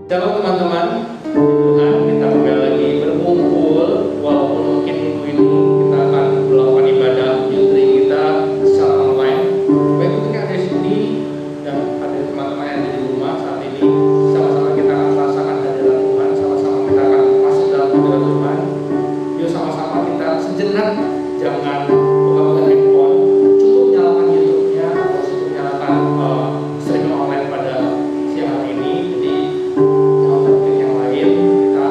Shalom teman-teman, Tuhan kita kembali lagi berkumpul. Walaupun mungkin minggu ini kita akan melakukan ibadah Yudri kita secara online. Baik untuk yang ada di sini dan ada teman-teman yang ada di rumah saat ini, sama-sama kita akan merasakan hadirat Tuhan, sama-sama kita akan masuk dalam hadirat Tuhan. Yuk sama-sama kita sejenak, jangan buka-buka handphone, cukup nyalakan YouTube-nya atau cukup nyalakan streaming online pada siang hari ini. Jadi kita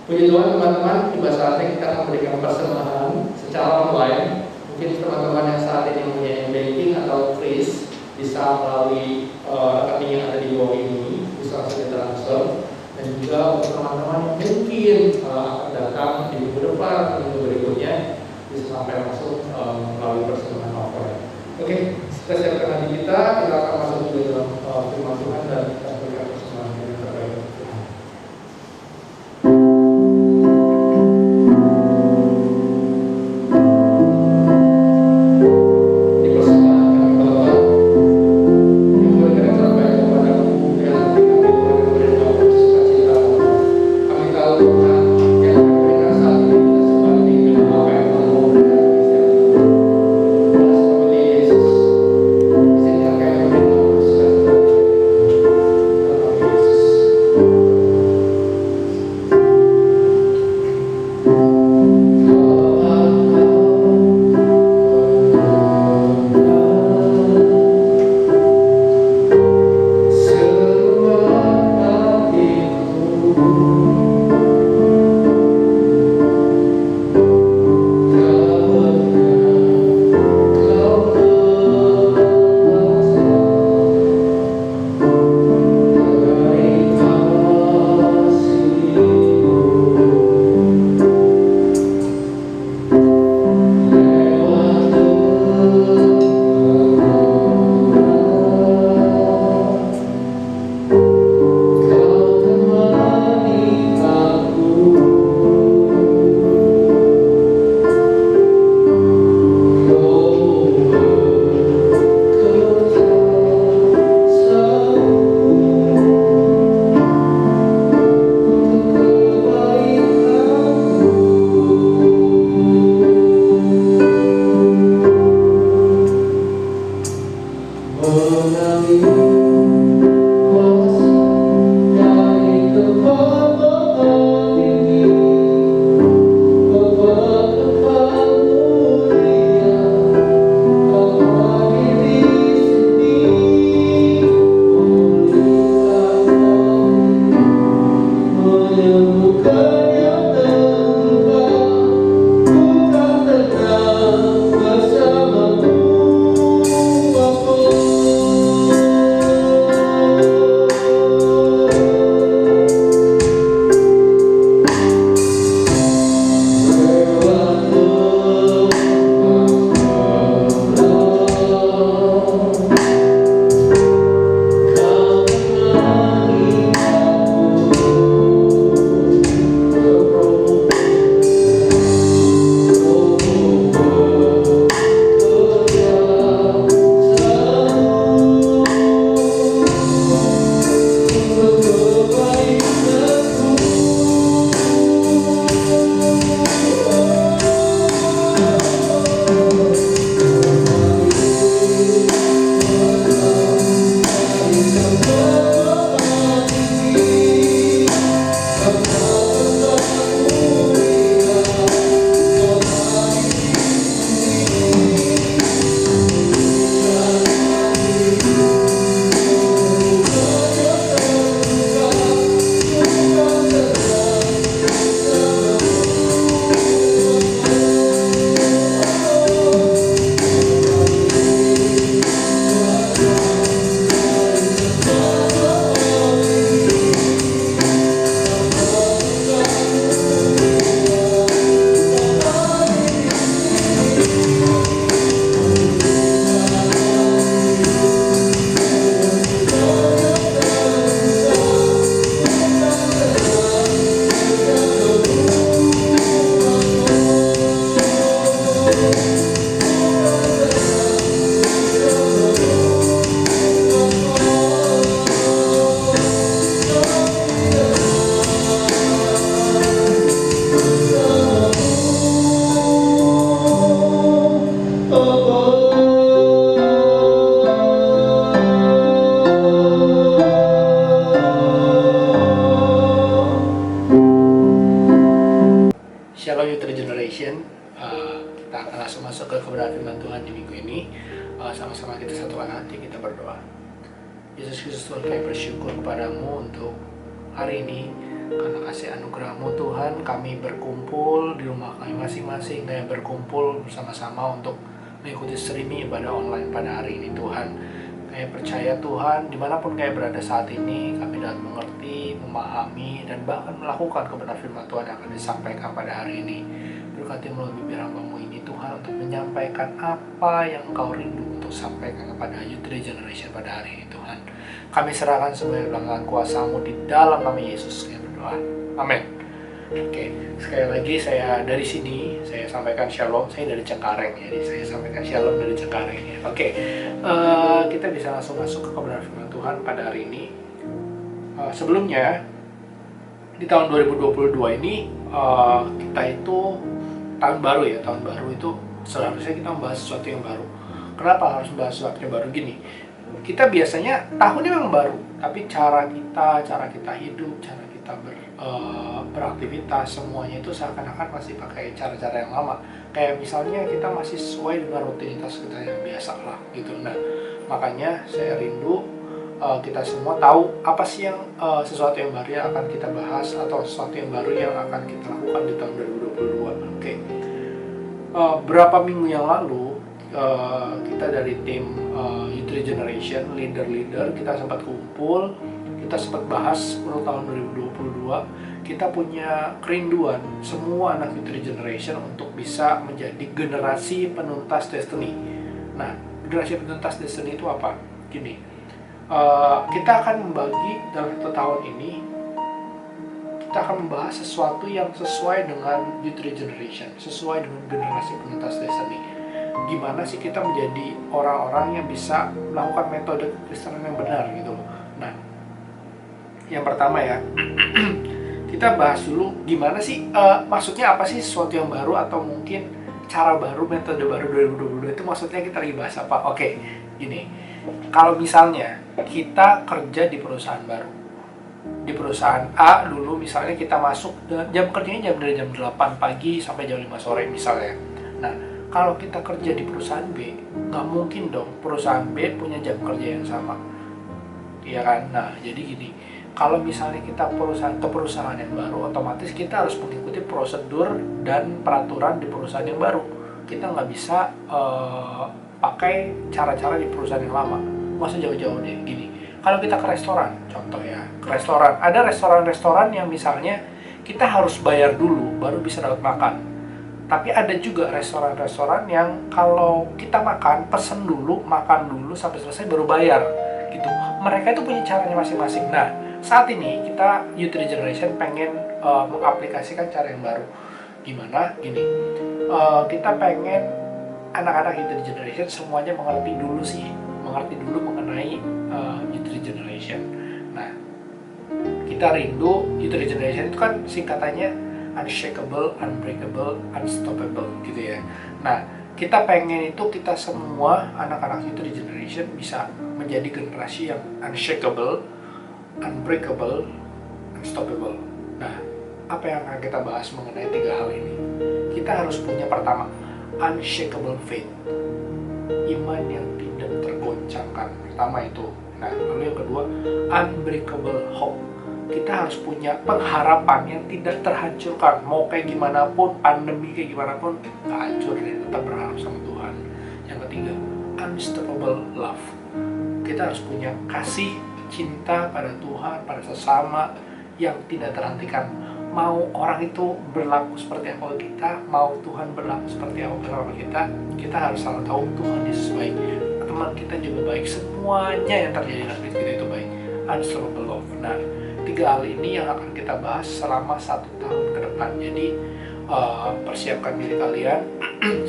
Puji Tuhan teman-teman, tiba saatnya kita akan memberikan persembahan secara online. Mungkin teman-teman yang saat ini punya banking atau kris bisa melalui rekening yang ada di bawah ini, bisa langsung transfer. Dan juga untuk teman-teman yang mungkin akan datang di minggu depan atau minggu berikutnya bisa sampai masuk melalui persembahan offline. Oke, kita siapkan hati kita akan masuk ke dalam firman Tuhan dan kita berikan persembahan yang terbaik. kebenaran firman Tuhan di minggu ini. Sama-sama kita satukan hati, kita berdoa. Yesus Kristus, Tuhan, kami bersyukur kepadamu untuk hari ini, karena kasih anugerah-Mu Tuhan, kami berkumpul di rumah kami masing-masing, kami berkumpul bersama-sama untuk mengikuti streaming ibadah online pada hari ini Tuhan. Kami percaya Tuhan, dimanapun kami berada saat ini, kami dapat mengerti, memahami, dan bahkan melakukan kebenaran firman Tuhan yang akan disampaikan pada hari ini. Berkati melalui bibir hamba-Mu ini Tuhan, untuk menyampaikan apa yang Engkau rindu untuk sampaikan kepada Youth Regeneration pada hari ini Tuhan. Kami serahkan semuanya dalam tangan kuasa-Mu di dalam nama Yesus, kami berdoa. Amin. Oke, sekali lagi saya dari sini, saya sampaikan shalom, saya dari Cengkareng, jadi saya sampaikan shalom dari Cengkareng ya. Oke, kita bisa langsung masuk ke kebenaran firman Tuhan pada hari ini. Sebelumnya, di tahun 2022 ini, kita itu tahun baru ya, tahun baru itu seharusnya kita membahas sesuatu yang baru. Kenapa harus membahas sesuatu yang baru gini? Kita biasanya tahunnya memang baru, tapi cara kita hidup, cara kita beraktivitas, semuanya itu seakan-akan masih pakai cara-cara yang lama. Kayak misalnya kita masih sesuai dengan rutinitas kita yang biasa lah gitu. Nah, makanya saya rindu kita semua tahu apa sih yang sesuatu yang baru yang akan kita bahas, atau sesuatu yang baru yang akan kita lakukan di tahun 2022. Oke. Berapa minggu yang lalu kita dari tim Youth Regeneration, leader-leader, kita sempat kumpul, kita sempat bahas untuk tahun 2022. Kita punya kerinduan semua anak Youth Regeneration untuk bisa menjadi generasi penuntas destiny. Nah, generasi penuntas destiny itu apa? Gini, kita akan membagi dalam satu tahun ini, kita akan membahas sesuatu yang sesuai dengan Youth Regeneration, sesuai dengan generasi penuntas destiny. Gimana sih kita menjadi orang-orang yang bisa melakukan metode kekristenan yang benar gitu loh. Nah, yang pertama ya, kita bahas dulu gimana sih, maksudnya apa sih sesuatu yang baru, atau mungkin cara baru, metode baru 2022 itu maksudnya kita lagi bahas apa? Oke, gini, kalau misalnya kita kerja di perusahaan baru, di perusahaan A dulu misalnya kita masuk, jam kerjanya dari jam 8 pagi sampai jam 5 sore misalnya. Nah, kalau kita kerja di perusahaan B, nggak mungkin dong perusahaan B punya jam kerja yang sama, iya kan? Nah, jadi gini, kalau misalnya kita ke perusahaan yang baru, otomatis kita harus mengikuti prosedur dan peraturan di perusahaan yang baru. Kita nggak bisa pakai cara-cara di perusahaan yang lama. Nggak usah jauh-jauh deh, gini. Kalau kita ke restoran, contoh ya, ke restoran. Ada restoran-restoran yang misalnya kita harus bayar dulu, baru bisa dapat makan. Tapi ada juga restoran-restoran yang kalau kita makan, pesen dulu, makan dulu, sampai selesai baru bayar. Gitu. Mereka itu punya caranya masing-masing. Nah, saat ini kita Youth Regeneration pengen mengaplikasikan cara yang baru. Gimana? Gini, kita pengen anak-anak Youth Regeneration semuanya mengerti dulu mengenai Youth Regeneration. Nah, kita rindu Youth Regeneration itu kan singkatannya unshakable, unbreakable, unstoppable gitu ya. Nah, kita pengen itu kita semua anak-anak Youth Regeneration bisa menjadi generasi yang unshakable, unbreakable, unstoppable. Nah, apa yang akan kita bahas mengenai 3 hal ini? Kita harus punya pertama, unshakable faith, iman yang tidak tergoncangkan. Pertama itu. Nah, lalu yang kedua, unbreakable hope. Kita harus punya pengharapan yang tidak terhancurkan. Mau kayak gimana pun, pandemi kayak gimana pun, gak hancur deh, tetap berharap sama Tuhan. Yang ketiga, unstoppable love. Kita harus punya kasih, cinta pada Tuhan, pada sesama yang tidak terhentikan. Mau orang itu berlaku seperti apa kita, mau Tuhan berlaku seperti apa bersama kita harus selalu tahu Tuhan Yesus baik. Teman kita juga baik, semuanya yang terjadi dalam hidup kita itu baik. Unstoppable love. Nah, 3 hal ini yang akan kita bahas selama 1 tahun ke depan. Jadi persiapkan diri kalian.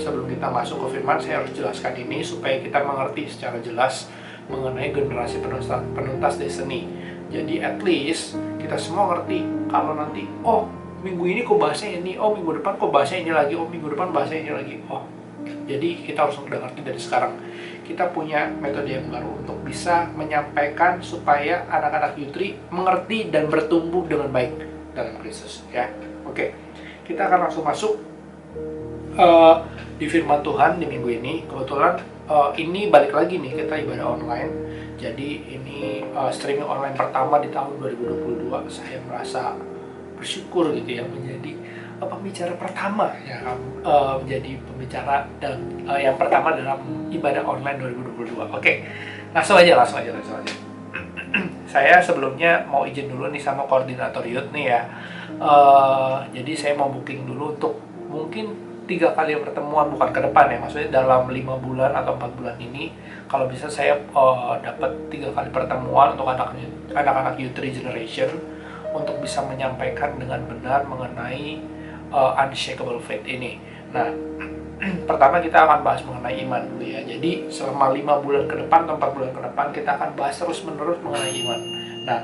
Sebelum kita masuk ke firman, saya harus jelaskan ini supaya kita mengerti secara jelas mengenai generasi penuntas destiny. Jadi at least kita semua ngerti kalau nanti, oh minggu ini kok bahasnya ini, oh minggu depan kok bahasnya ini lagi, oh minggu depan bahasnya ini lagi. Oh, jadi kita harus udah ngerti dari sekarang. Kita punya metode yang baru untuk bisa menyampaikan supaya anak-anak Yutri mengerti dan bertumbuh dengan baik dalam Kristus ya. Oke, kita akan langsung masuk di firman Tuhan di minggu ini. Kebetulan ini balik lagi nih, kita ibadah online. Jadi ini streaming online pertama di tahun 2022. Saya merasa bersyukur gitu ya, menjadi pembicara pertama ya, menjadi pembicara dan yang pertama dalam ibadah online 2022. Oke, langsung aja. Saya sebelumnya mau izin dulu nih sama koordinator youth nih ya. Jadi saya mau booking dulu untuk mungkin 3 kali pertemuan, bukan ke depan ya, maksudnya dalam 5 bulan atau 4 bulan ini kalau bisa saya dapat 3 kali pertemuan untuk anak-anak youth regeneration untuk bisa menyampaikan dengan benar mengenai unshakable faith ini. Nah, pertama kita akan bahas mengenai iman dulu ya. Jadi selama 5 bulan ke depan atau 4 bulan ke depan kita akan bahas terus menerus mengenai iman. Nah,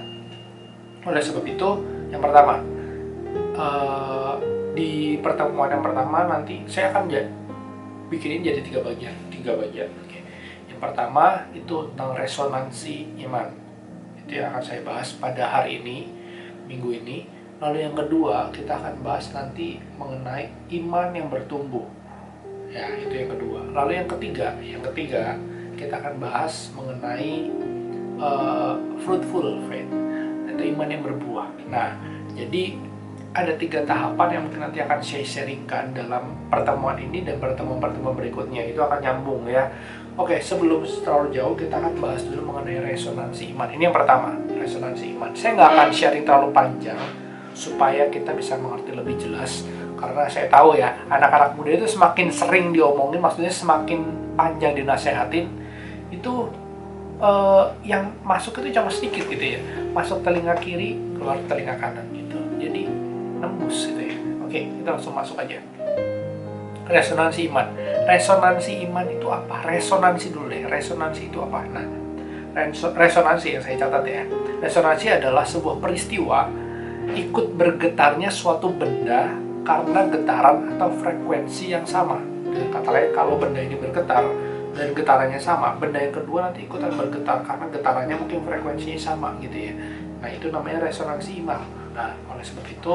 oleh sebab itu yang pertama, di pertemuan yang pertama nanti saya akan bikinin jadi 3 bagian. Oke. Yang pertama itu tentang resonansi iman. Itu yang akan saya bahas pada hari ini, minggu ini. Lalu yang kedua kita akan bahas nanti mengenai iman yang bertumbuh. Ya, itu yang kedua. Lalu yang ketiga kita akan bahas mengenai fruitful faith, atau iman yang berbuah. Nah, jadi ada 3 tahapan yang mungkin nanti akan saya sharingkan dalam pertemuan ini dan pertemuan-pertemuan berikutnya. Itu akan nyambung ya. Oke, sebelum terlalu jauh kita akan bahas dulu mengenai resonansi iman. Ini yang pertama, resonansi iman. Saya nggak akan sharing terlalu panjang supaya kita bisa mengerti lebih jelas. Karena saya tahu ya, anak-anak muda itu semakin sering diomongin, maksudnya semakin panjang dinasehatin, itu yang masuk itu cuma sedikit gitu ya. Masuk telinga kiri, keluar telinga kanan gitu. Jadi nembus gitu ya. Oke, kita langsung masuk aja. Resonansi iman. Resonansi iman itu apa? Resonansi dulu deh. Resonansi itu apa? Nah, resonansi yang saya catat ya. Resonansi adalah sebuah peristiwa ikut bergetarnya suatu benda karena getaran atau frekuensi yang sama. Dengan kata lain, kalau benda ini bergetar dan getarannya sama, benda yang kedua nanti ikutan bergetar karena getarannya mungkin frekuensinya sama gitu ya. Nah, itu namanya resonansi iman. Nah, oleh sebab itu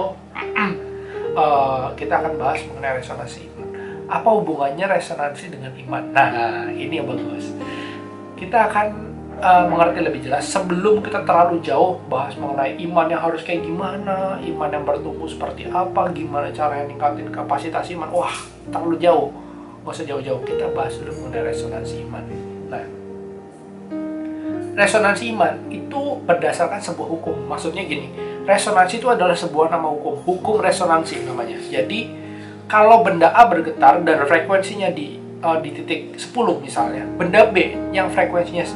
kita akan bahas mengenai resonansi iman. Apa hubungannya resonansi dengan iman? Nah, ini yang bagus. Kita akan mengerti lebih jelas sebelum kita terlalu jauh bahas mengenai iman yang harus kayak gimana, iman yang bertumbuh seperti apa, gimana cara yang ningkatin kapasitas iman. Wah, terlalu jauh. Nggak usah jauh-jauh, kita bahas dulu mengenai resonansi iman. Nah, resonansi iman itu berdasarkan sebuah hukum. Maksudnya gini, resonansi itu adalah sebuah nama hukum resonansi namanya. Jadi, kalau benda A bergetar dan frekuensinya di titik 10 misalnya, benda B yang frekuensinya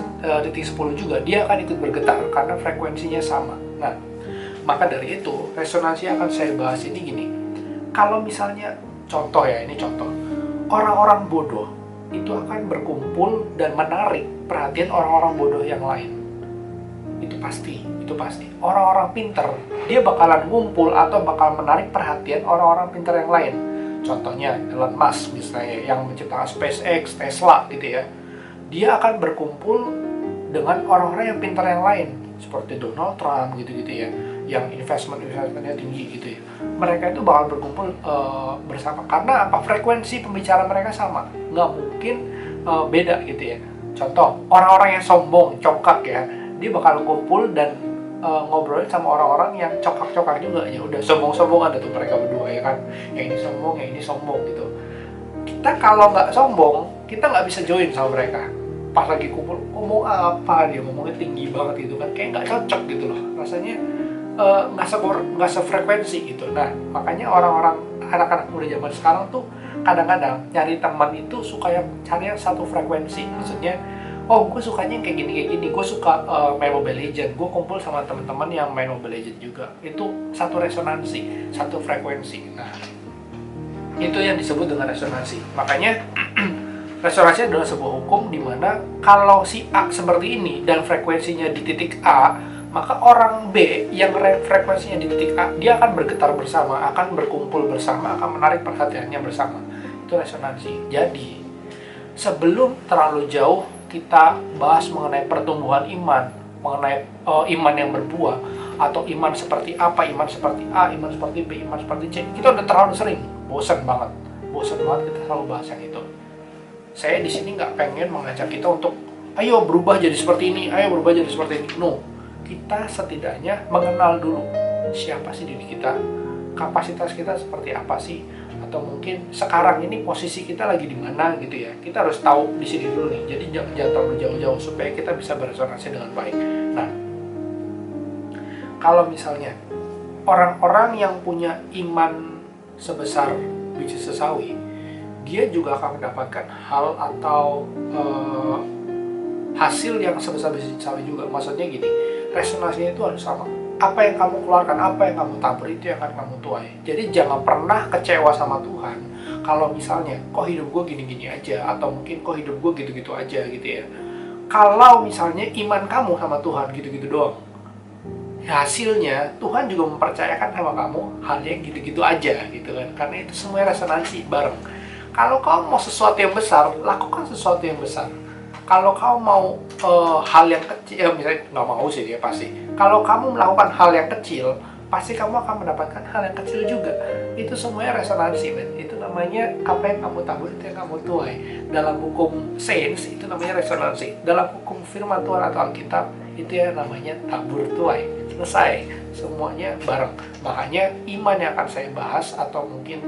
titik 10 juga, dia akan ikut bergetar karena frekuensinya sama. Nah, maka dari itu, resonansi akan saya bahas ini gini. Kalau misalnya, contoh ya, ini contoh. Orang-orang bodoh itu akan berkumpul dan menarik perhatian orang-orang bodoh yang lain. Itu pasti. Orang-orang pinter, dia bakalan ngumpul atau bakal menarik perhatian orang-orang pinter yang lain. Contohnya Elon Musk misalnya yang menciptakan SpaceX, Tesla gitu ya. Dia akan berkumpul dengan orang-orang yang pintar yang lain seperti Donald Trump gitu-gitu ya, yang investmentnya tinggi gitu ya. Mereka itu bakal berkumpul bersama karena apa? Frekuensi pembicaraan mereka sama, nggak mungkin beda gitu ya. Contoh, orang-orang yang sombong, congkak ya, dia bakal kumpul dan ngobrolin sama orang-orang yang cokak-cokak juga. Ya udah, sombong-sombong ada tuh mereka berdua ya kan, yang ini sombong gitu. Kita kalau nggak sombong, kita nggak bisa join sama mereka. Pas lagi kumpul, ngomong apa, dia ngomongnya tinggi banget gitu kan, kayak nggak cocok gitu loh, rasanya nggak sefrekuensi gitu. Nah, makanya orang-orang anak-anak muda zaman sekarang tuh kadang-kadang nyari teman itu suka yang cari yang satu frekuensi. Maksudnya, oh gue sukanya yang kayak gini, gue suka main Mobile Legends, gue kumpul sama teman-teman yang main Mobile Legends juga. Itu satu resonansi, satu frekuensi. Nah, itu yang disebut dengan resonansi. Makanya resonansi adalah sebuah hukum di mana kalau si A seperti ini dan frekuensinya di titik A, maka orang B yang frekuensinya di titik A, dia akan bergetar bersama, akan berkumpul bersama, akan menarik perhatiannya bersama. Itu resonansi. Jadi, sebelum terlalu jauh kita bahas mengenai pertumbuhan iman, mengenai iman yang berbuah, atau iman seperti apa, iman seperti A, iman seperti B, iman seperti C, kita udah terlalu sering, bosan banget. bosan banget kita selalu bahas yang itu. Saya di sini nggak pengen mengajak kita untuk ayo berubah jadi seperti ini, ayo berubah jadi seperti ini. No, kita setidaknya mengenal dulu siapa sih diri kita, kapasitas kita seperti apa sih, atau mungkin sekarang ini posisi kita lagi di mana gitu ya. Kita harus tahu di sini dulu nih. Jadi jangan terlalu jauh-jauh supaya kita bisa beresonansi dengan baik. Nah, kalau misalnya orang-orang yang punya iman sebesar biji sesawi, dia juga akan mendapatkan hal atau hasil yang sebesar biji sesawi juga. Maksudnya gini, resonansinya itu harus sama. Apa yang kamu keluarkan, apa yang kamu tabur, itu yang akan kamu tuai. Jadi jangan pernah kecewa sama Tuhan kalau misalnya kok hidup gue gini-gini aja, atau mungkin kok hidup gue gitu-gitu aja gitu ya. Kalau misalnya iman kamu sama Tuhan gitu-gitu doang, hasilnya Tuhan juga mempercayakan sama kamu hal yang gitu-gitu aja gitu kan. Karena itu semua resonansi bareng. Kalau kamu mau sesuatu yang besar, lakukan sesuatu yang besar. Kalau kamu mau hal yang kecil, misalnya nggak mau sih dia pasti. Kalau kamu melakukan hal yang kecil, pasti kamu akan mendapatkan hal yang kecil juga. Itu semuanya resonansi, men. Itu namanya apa yang kamu tabur itu yang kamu tuai. Dalam hukum sains itu namanya resonansi. Dalam hukum firman Tuhan atau Alkitab itu yang namanya tabur tuai. Selesai, semuanya bareng. Makanya iman yang akan saya bahas atau mungkin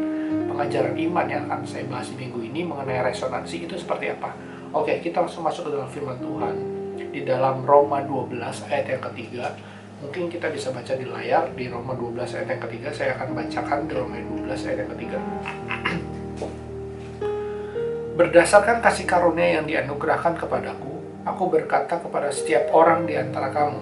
pengajaran iman yang akan saya bahas di minggu ini mengenai resonansi itu seperti apa. Oke, kita langsung masuk ke dalam firman Tuhan. Di dalam Roma 12 ayat yang ketiga. Mungkin kita bisa baca di layar, di Roma 12 ayat yang ketiga. Saya akan bacakan di Roma 12 ayat yang ketiga. Berdasarkan kasih karunia yang dianugerahkan kepadaku, aku berkata kepada setiap orang di antara kamu,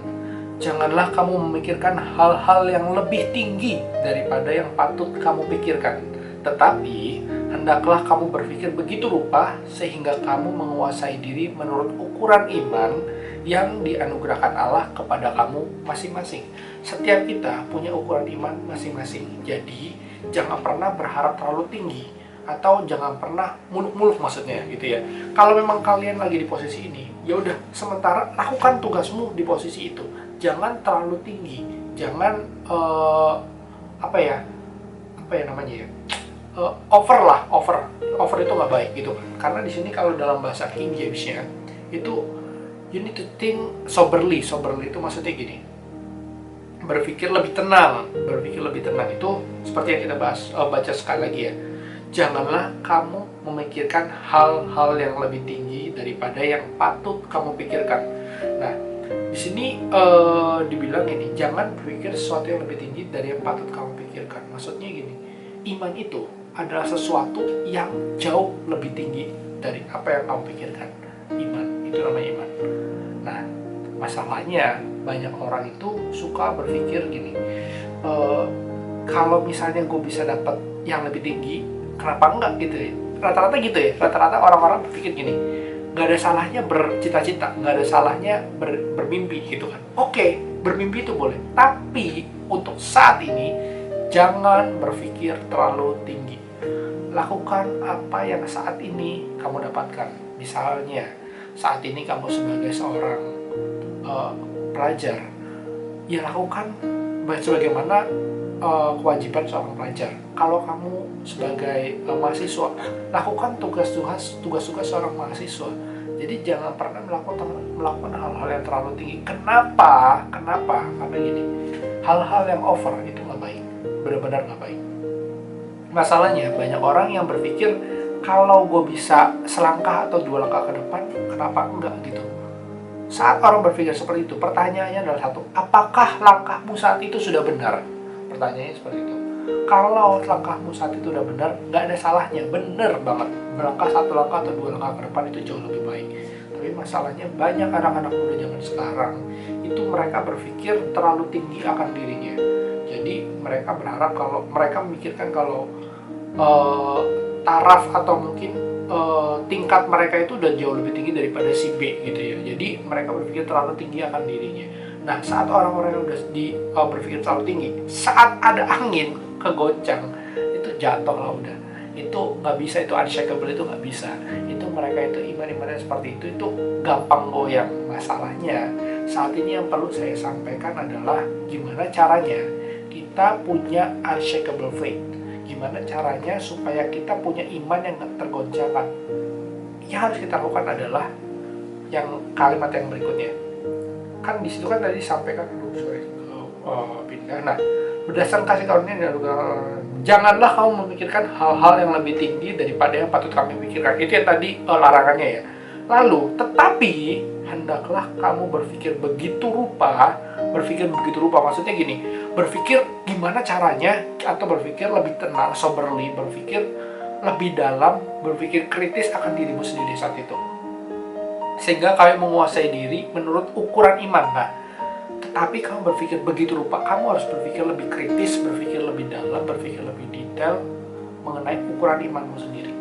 janganlah kamu memikirkan hal-hal yang lebih tinggi daripada yang patut kamu pikirkan. Tetapi, hendaklah kamu berpikir begitu rupa sehingga kamu menguasai diri menurut ukuran iman yang dianugerahkan Allah kepada kamu masing-masing. Setiap kita punya ukuran iman masing-masing. Jadi, jangan pernah berharap terlalu tinggi atau jangan pernah muluk-muluk maksudnya gitu ya. Kalau memang kalian lagi di posisi ini, ya udah sementara lakukan tugasmu di posisi itu. Jangan terlalu tinggi. Jangan over itu nggak baik gitu kan. Karena di sini kalau dalam bahasa King James-nya itu you need to think soberly itu maksudnya gini, berpikir lebih tenang itu seperti yang kita bahas. Baca sekali lagi ya, janganlah kamu memikirkan hal-hal yang lebih tinggi daripada yang patut kamu pikirkan. Nah, di sini dibilang ini, jangan berpikir sesuatu yang lebih tinggi dari yang patut kamu pikirkan. Maksudnya gini, iman itu adalah sesuatu yang jauh lebih tinggi dari apa yang kamu pikirkan. Iman, itu namanya iman. Nah, masalahnya banyak orang itu suka berpikir gini, kalau misalnya gue bisa dapat yang lebih tinggi, kenapa enggak gitu ya. Rata-rata gitu ya, rata-rata orang-orang berpikir gini, gak ada salahnya bercita-cita, gak ada salahnya bermimpi gitu kan. Oke, bermimpi itu boleh, tapi untuk saat ini jangan berpikir terlalu tinggi. Lakukan apa yang saat ini kamu dapatkan. Misalnya, saat ini kamu sebagai seorang pelajar, ya lakukan sebagaimana kewajiban seorang pelajar. Kalau kamu sebagai mahasiswa, lakukan tugas-tugas seorang mahasiswa. Jadi jangan pernah melakukan hal-hal yang terlalu tinggi. Kenapa? Karena gini, hal-hal yang over itu nggak baik, benar-benar nggak baik. Masalahnya banyak orang yang berpikir kalau gue bisa selangkah atau 2 langkah ke depan, kenapa enggak gitu. Saat orang berpikir seperti itu, pertanyaannya adalah satu, apakah langkahmu saat itu sudah benar? Pertanyaannya seperti itu. Kalau langkahmu saat itu udah benar, nggak ada salahnya, benar banget. Melangkah 1 langkah atau 2 langkah ke depan itu jauh lebih baik. Tapi masalahnya banyak anak-anak muda zaman sekarang, itu mereka berpikir terlalu tinggi akan dirinya. Jadi mereka berharap kalau, mereka memikirkan kalau taraf atau mungkin tingkat mereka itu udah jauh lebih tinggi daripada si B gitu ya. Jadi mereka berpikir terlalu tinggi akan dirinya. Nah, saat orang-orang yang udah berpikir terlalu tinggi, saat ada angin kegoncang, itu jatuh lah udah. Itu nggak bisa, itu unshakable, itu nggak bisa. Itu mereka itu iman-imannya seperti itu gampang goyang. Masalahnya saat ini yang perlu saya sampaikan adalah gimana caranya kita punya unshakable faith. Gimana caranya supaya kita punya iman yang gak tergoncangkan? Yang harus kita lakukan adalah yang kalimat yang berikutnya. Kan di situ kan tadi disampaikan pindah. Nah, berdasarkan kasih karunia dan janganlah kamu memikirkan hal-hal yang lebih tinggi daripada yang patut kami pikirkan. Itu yang tadi larangannya ya. Lalu, tetapi hendaklah kamu berpikir begitu rupa maksudnya gini, berpikir gimana caranya, atau berpikir lebih tenang, soberly, berpikir lebih dalam, berpikir kritis akan dirimu sendiri saat itu, sehingga kamu menguasai diri menurut ukuran iman. Nah, tetapi kamu berpikir begitu rupa, kamu harus berpikir lebih kritis, berpikir lebih dalam, berpikir lebih detail mengenai ukuran imanmu sendiri.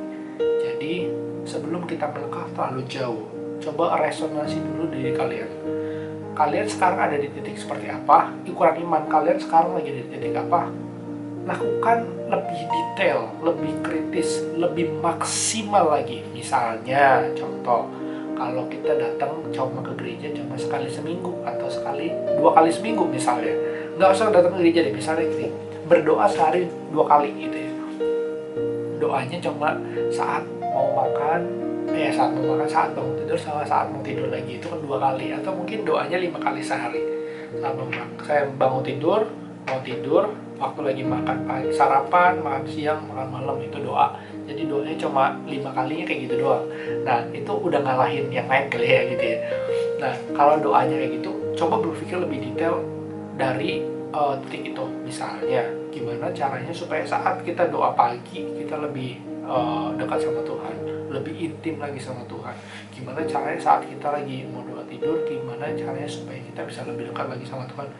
Jadi sebelum kita melangkah terlalu jauh, coba resonansi dulu diri kalian. Kalian sekarang ada di titik seperti apa? Ukuran iman kalian sekarang lagi di titik apa? Lakukan lebih detail, lebih kritis, lebih maksimal lagi. Misalnya, contoh, kalau kita datang cuma ke gereja cuma sekali seminggu atau dua kali seminggu misalnya, nggak usah datang ke gereja deh, misalnya gini, berdoa sehari 2 kali gitu ya. Doanya cuma saat mau makan, saat bangun tidur, sama saat mau tidur lagi, itu kan 2 kali. Atau mungkin doanya 5 kali sehari. Saya bangun tidur, mau tidur, waktu lagi makan pagi, sarapan, makan siang, makan malam, itu doa. Jadi doanya cuma 5 kalinya kayak gitu doang. Nah, itu udah ngalahin yang lain kali ya gitu ya. Nah, kalau doanya kayak gitu, coba berpikir lebih detail dari titik itu. Misalnya, gimana caranya supaya saat kita doa pagi, kita lebih dekat sama Tuhan, lebih intim lagi sama Tuhan. Gimana caranya saat kita lagi mau doa tidur, gimana caranya supaya kita bisa lebih dekat lagi sama Tuhan,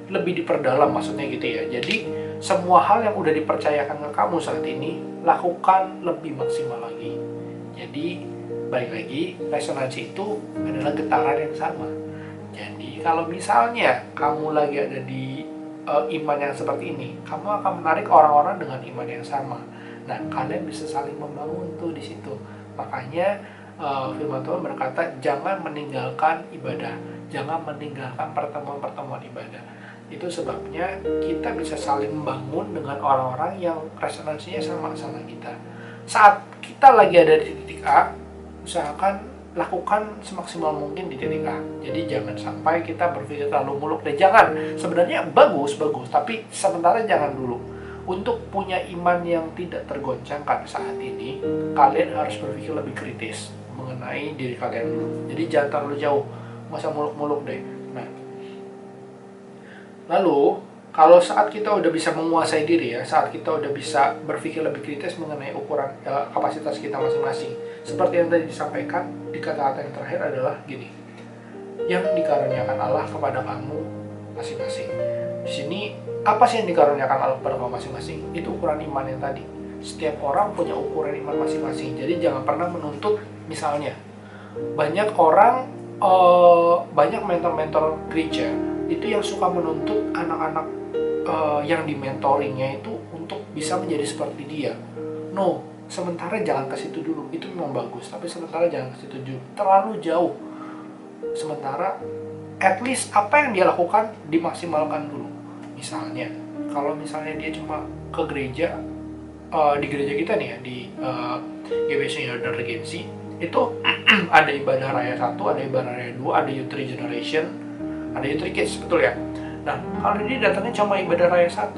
lebih diperdalam maksudnya gitu ya. Jadi semua hal yang udah dipercayakan ke kamu saat ini, lakukan lebih maksimal lagi. Jadi balik lagi, resonansi itu adalah getaran yang sama. Jadi kalau misalnya kamu lagi ada di iman yang seperti ini, kamu akan menarik orang-orang dengan iman yang sama. Nah, kalian bisa saling membangun tuh di situ. Makanya firman Tuhan berkata, jangan meninggalkan ibadah, jangan meninggalkan pertemuan-pertemuan ibadah. Itu sebabnya kita bisa saling membangun dengan orang-orang yang resonansinya sama kita. Saat kita lagi ada di titik A, usahakan lakukan semaksimal mungkin di titik A. Jadi jangan sampai kita berpikir terlalu muluk deh. Jangan, sebenarnya bagus, tapi sementara jangan dulu. Untuk punya iman yang tidak tergoncangkan saat ini, kalian harus berpikir lebih kritis mengenai diri kalian dulu. Jadi jangan terlalu jauh, nggak usah muluk-muluk deh. Nah, lalu kalau saat kita udah bisa menguasai diri ya, saat kita udah bisa berpikir lebih kritis mengenai ukuran kapasitas kita masing-masing, seperti yang tadi disampaikan di kata-kata yang terakhir adalah gini, yang dikaruniakan Allah kepada kamu masing-masing. Di sini apa sih yang dikaruniakan Allah kepada kamu masing-masing? Itu ukuran iman yang tadi. Setiap orang punya ukuran iman masing-masing. Jadi jangan pernah menuntut, misalnya banyak orang, banyak mentor-mentor gereja itu yang suka menuntut anak-anak yang dimentoringnya itu untuk bisa menjadi seperti dia. No, sementara jangan ke situ dulu. Itu memang bagus, tapi sementara jangan ke situ dulu. Terlalu jauh. Sementara at least apa yang dia lakukan dimaksimalkan dulu. Misalnya, kalau misalnya dia cuma ke gereja, di gereja kita nih ya, di GBC Yordan Regency, itu ada ibadah raya 1, ada ibadah raya 2, ada Youth Regeneration, ada Youth Kids, betul ya? Nah, kalau dia datangnya cuma ibadah raya 1,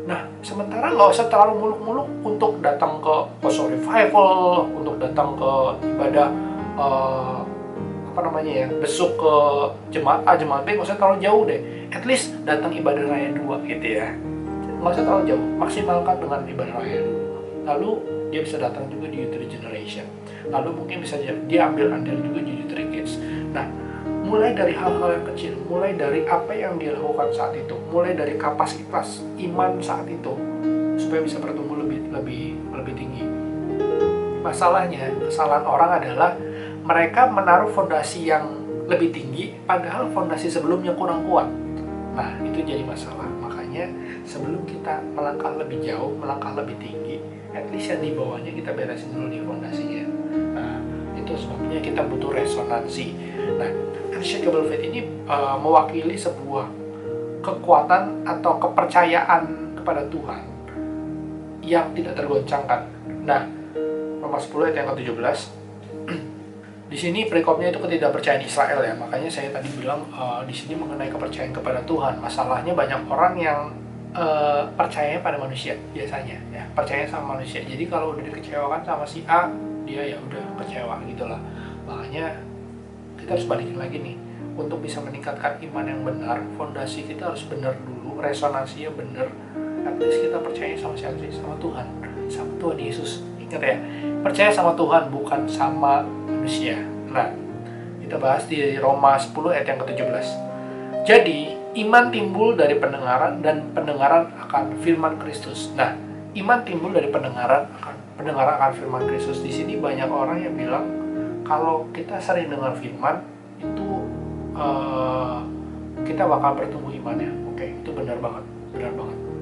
nah, sementara nggak usah terlalu muluk-muluk untuk datang ke Poso Revival, untuk datang ke ibadah besuk ke jemaat A, jemaat B, nggak usah terlalu jauh deh. At least datang ibadah raya 2 gitu ya, nggak usah terlalu jauh, maksimalkan dengan ibadah raya dulu. Lalu dia bisa datang juga di Youth Regeneration, lalu mungkin bisa dia ambil andil juga di Youth Kids. Nah, mulai dari hal-hal yang kecil, mulai dari apa yang dia lakukan saat itu, mulai dari kapasitas iman saat itu, supaya bisa bertumbuh lebih tinggi. Masalahnya, kesalahan orang adalah mereka menaruh fondasi yang lebih tinggi, padahal fondasi sebelumnya kurang kuat. Nah, itu jadi masalah. Makanya sebelum kita melangkah lebih jauh, melangkah lebih tinggi, at least yang di bawahnya kita beresin dulu di fondasinya. Nah, itu sebabnya kita butuh resonansi. Nah, unshakable faith ini mewakili sebuah kekuatan atau kepercayaan kepada Tuhan yang tidak tergoncangkan. Nah, Roma 10 ayat yang ke-17. Di sini perikopnya itu ketidakpercayaan Israel ya. Makanya saya tadi bilang di sini mengenai kepercayaan kepada Tuhan. Masalahnya banyak orang yang percayanya pada manusia biasanya ya, percaya sama manusia. Jadi kalau udah dikecewakan sama si A, dia ya udah kecewa gitulah. Makanya kita harus balikin lagi nih, untuk bisa meningkatkan iman yang benar, fondasi kita harus benar dulu, resonansinya benar. At least kita percaya sama siapa sih? Sama Tuhan, sama Tuhan Yesus. Ingat ya, percaya sama Tuhan bukan sama manusia. Nah, kita bahas di Roma 10 ayat yang ke-17. Jadi, iman timbul dari pendengaran, dan pendengaran akan firman Kristus. Nah, iman timbul dari pendengaran akan firman Kristus. Di sini banyak orang yang bilang kalau kita sering dengar firman itu kita bakal bertumbuh imannya. Oke, itu benar banget.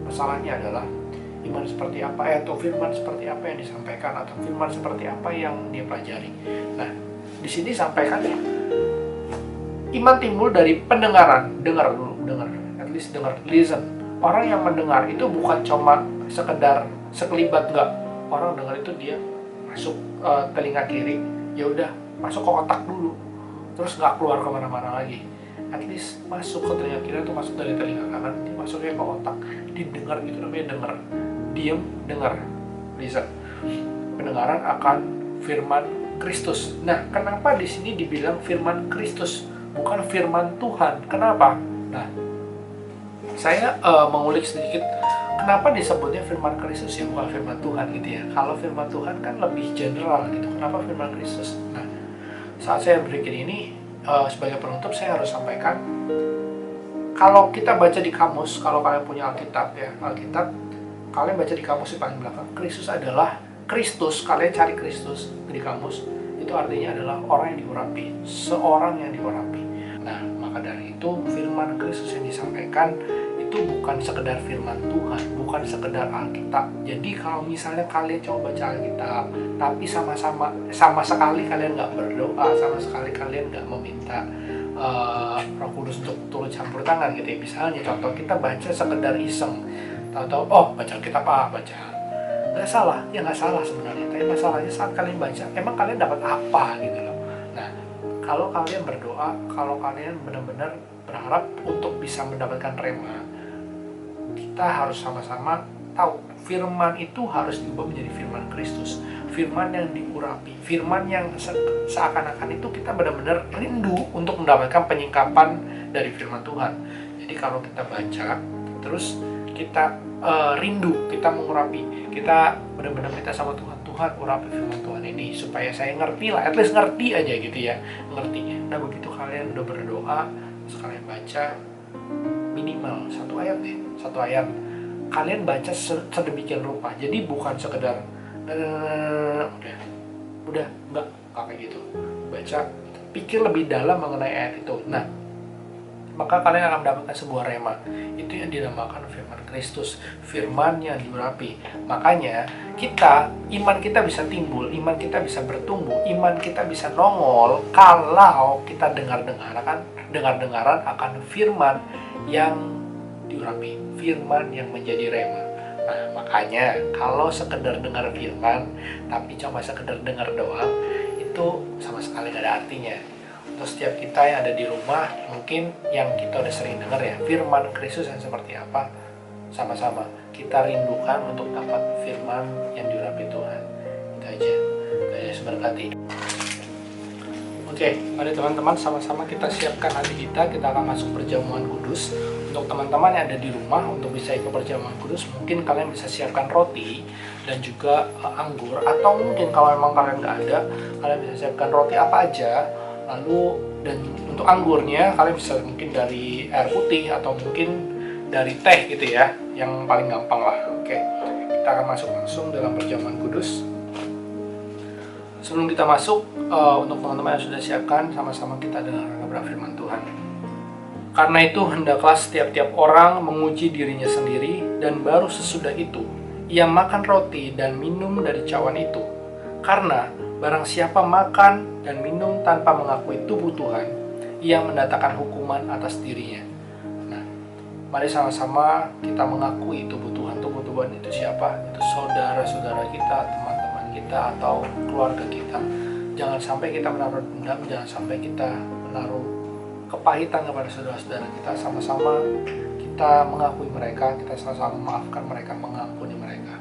Masalahnya adalah iman seperti apa atau firman seperti apa yang disampaikan, atau firman seperti apa yang dia pelajari. Nah, di sini sampaikan ya, iman timbul dari pendengaran. Dengar, at least dengar, listen. Orang yang mendengar itu bukan cuma sekedar sekelibat, enggak. Orang dengar itu dia masuk telinga kiri, ya udah masuk ke otak dulu, terus nggak keluar kemana-mana lagi. At least masuk ke telinga kiri atau masuk dari telinga kanan, masuknya ke otak, didengar, gitu namanya dengar. Diam, dengar, listen. Pendengaran akan firman Kristus. Nah, kenapa di sini dibilang firman Kristus, bukan firman Tuhan? Kenapa? Nah, saya mengulik sedikit, kenapa disebutnya firman Kristus ya, bukan firman Tuhan gitu ya. Kalau firman Tuhan kan lebih general gitu, kenapa firman Kristus? Nah, saat saya berpikir ini, sebagai penutup saya harus sampaikan, kalau kita baca di kamus, kalau kalian punya Alkitab ya, kalian baca di kamus di paling belakang, Kristus adalah Kristus. Kalian cari Kristus di kamus, itu artinya adalah orang yang diurapi, seorang yang diurapi. Nah, maka dari itu firman Kristus yang disampaikan itu bukan sekedar firman Tuhan, bukan sekedar Alkitab. Jadi kalau misalnya kalian coba baca Alkitab, tapi sama sekali kalian nggak berdoa, sama sekali kalian nggak meminta Roh Kudus untuk turut campur tangan gitu ya. Misalnya contoh, kita baca sekedar iseng, tahu-tahu baca Alkitab baca, nggak salah ya, nggak salah sebenarnya. Tapi masalahnya saat kalian baca, emang kalian dapat apa gitu loh. Nah, kalau kalian berdoa, kalau kalian benar-benar berharap untuk bisa mendapatkan rema, kita harus sama-sama tahu firman itu harus diubah menjadi firman Kristus, firman yang diurapi, firman yang seakan-akan itu kita benar-benar rindu untuk mendapatkan penyingkapan dari firman Tuhan. Jadi kalau kita baca terus kita rindu, kita mengurapi, kita benar-benar minta sama Tuhan, Tuhan urapi firman Tuhan ini supaya saya ngerti lah, at least ngerti aja gitu ya, ngerti. Nah, begitu kalian udah berdoa, terus kalian baca minimal satu ayat, kalian baca sedemikian rupa. Jadi bukan sekedar udah enggak kayak gitu. Baca, pikir lebih dalam mengenai ayat itu. Nah, maka kalian akan mendapatkan sebuah rema. Itu yang dinamakan firman Kristus, firman yang diurapi. Makanya iman kita bisa timbul, iman kita bisa bertumbuh, iman kita bisa nongol kalau kita dengar-dengaran akan firman yang diurapi, firman yang menjadi rema. Nah, makanya kalau sekedar dengar firman tapi cuma sekedar dengar doang, itu sama sekali gak ada artinya. Untuk setiap kita yang ada di rumah, mungkin yang kita udah sering dengar ya, firman Kristus yang seperti apa, sama-sama kita rindukan untuk dapat firman yang diurapi Tuhan. Itu aja. Yesus berkati. Oke, mari teman-teman sama-sama kita siapkan hati kita akan masuk perjamuan kudus. Untuk teman-teman yang ada di rumah, untuk bisa ikut perjamuan kudus, mungkin kalian bisa siapkan roti dan juga anggur, atau mungkin kalau memang kalian nggak ada, kalian bisa siapkan roti apa aja. Lalu, dan untuk anggurnya kalian bisa mungkin dari air putih atau mungkin dari teh gitu ya, yang paling gampang lah. Oke, kita akan masuk langsung dalam perjamuan kudus. Sebelum kita masuk, untuk teman-teman yang sudah siapkan, sama-sama kita dengar kebenaran firman Tuhan. Karena itu hendaklah setiap orang menguji dirinya sendiri, dan baru sesudah itu ia makan roti dan minum dari cawan itu. Karena barang siapa makan dan minum tanpa mengakui tubuh Tuhan, ia mendatangkan hukuman atas dirinya. Nah, Mari sama-sama kita mengakui tubuh-tubuhan itu siapa? Itu saudara-saudara kita, teman-teman kita, atau keluarga kita. Jangan sampai kita menaruh dendam, jangan sampai kita menaruh kepahitan kepada saudara-saudara kita. Sama-sama kita mengakui mereka, kita sama-sama memaafkan mereka, mengampuni mereka.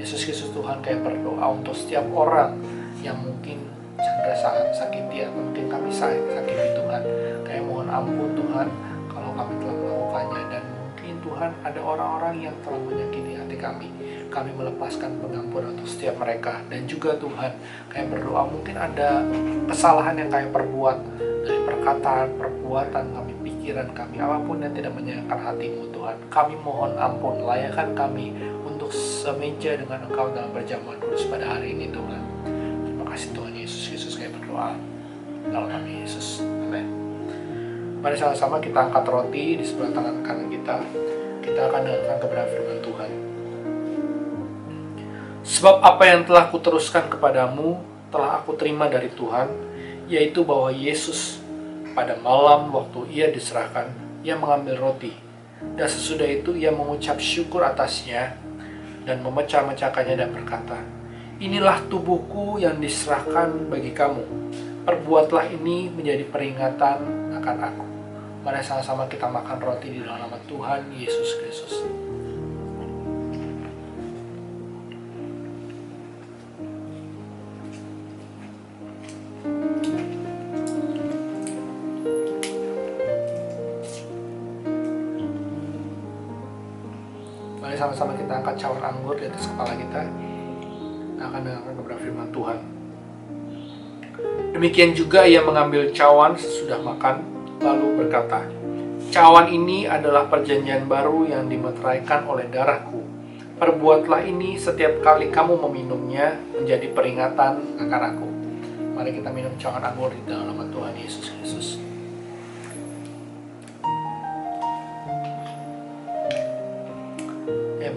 Yesus Kristus Tuhan, kayak berdoa untuk setiap orang yang mungkin Chandra sangat sakiti, atau mungkin kami sakiti Tuhan. Kayak mohon ampun Tuhan kalau kami telah melakukannya, dan mungkin Tuhan ada orang-orang yang telah menyakiti hati kami. Kami melepaskan pengampunan untuk setiap mereka. Dan juga Tuhan, kayak berdoa mungkin ada kesalahan yang kami perbuat, dari perkataan, perbuatan kami, pikiran kami, apapun yang tidak menyenangkan hati-Mu Tuhan. Kami mohon ampun, layakan kami untuk semeja dengan Engkau dalam perjamuan kudus pada hari ini Tuhan. Terima kasih Tuhan Yesus Kristus, kami berdoa dalam nama Yesus. Amin. Mari sama-sama kita angkat roti di sebelah tangan kanan kita. Kita akan dengarkan kebenaran firman Tuhan. Sebab apa yang telah kuteruskan kepadamu telah aku terima dari Tuhan, yaitu bahwa Yesus pada malam waktu ia diserahkan, ia mengambil roti, dan sesudah itu ia mengucap syukur atasnya dan memecah-mecahkannya dan berkata, inilah tubuhku yang diserahkan bagi kamu. Perbuatlah ini menjadi peringatan akan aku. Mari sama-sama kita makan roti di dalam nama Tuhan Yesus Kristus. Mari sama-sama kita angkat cawan anggur di atas kepala kita. Kita akan dengarkan kebenaran firman Tuhan. Demikian juga ia mengambil cawan sesudah makan, lalu berkata, cawan ini adalah perjanjian baru yang dimeteraikan oleh darahku. Perbuatlah ini setiap kali kamu meminumnya menjadi peringatan akan aku. Mari kita minum cawan anggur di dalam nama Tuhan Yesus Kristus.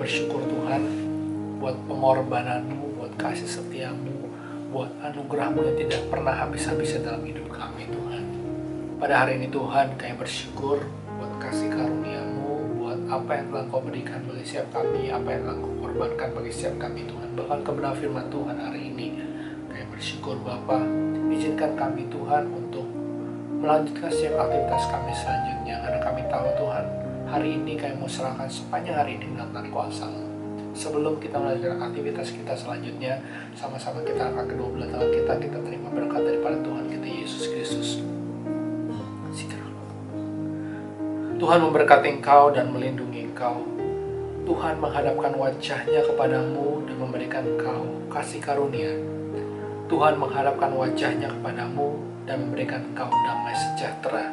Bersyukur Tuhan buat pengorbananmu, buat kasih setiamu, buat anugerahmu yang tidak pernah habis-habisnya dalam hidup kami Tuhan. Pada hari ini Tuhan, kami bersyukur buat kasih karuniamu, buat apa yang telah Kau berikan bagi setiap kami, apa yang telah Kau korbankan bagi setiap kami Tuhan. Bahkan kebenaran firman Tuhan hari ini, kami bersyukur Bapa, izinkan kami Tuhan untuk melanjutkan setiap aktivitas kami selanjutnya, karena kami tahu Tuhan, hari ini kami mau serahkan sepanjang hari ini dalam tangan kuasa-Mu. Sebelum kita melanjutkan aktivitas kita selanjutnya, sama-sama kita angkat kedua belah tangan kita terima berkat daripada Tuhan kita Yesus Kristus. Tuhan memberkati engkau dan melindungi engkau. Tuhan menghadapkan wajahnya kepadamu dan memberikan engkau kasih karunia. Tuhan menghadapkan wajahnya kepadamu dan memberikan engkau damai sejahtera.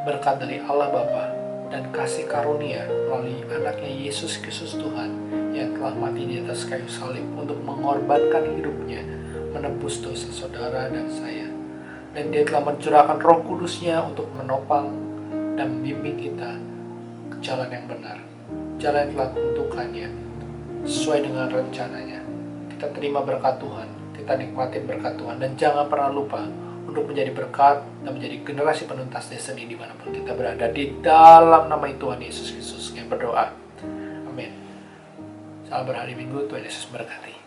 Berkat dari Allah Bapa dan kasih karunia melalui anaknya Yesus Kristus Tuhan yang telah mati di atas kayu salib untuk mengorbankan hidupnya menebus dosa saudara dan saya, dan Dia telah mencurahkan Roh Kudus-Nya untuk menopang dan membimbing kita ke jalan yang benar, jalan yang telah ditentukannya sesuai dengan rencananya. Kita terima berkat Tuhan, kita nikmatin berkat Tuhan, dan jangan pernah lupa untuk menjadi berkat dan menjadi generasi penuntas destiny dimanapun kita berada. Di dalam nama Tuhan Yesus Kristus kami berdoa. Amin. Salam berhari Minggu, Tuhan Yesus berkati.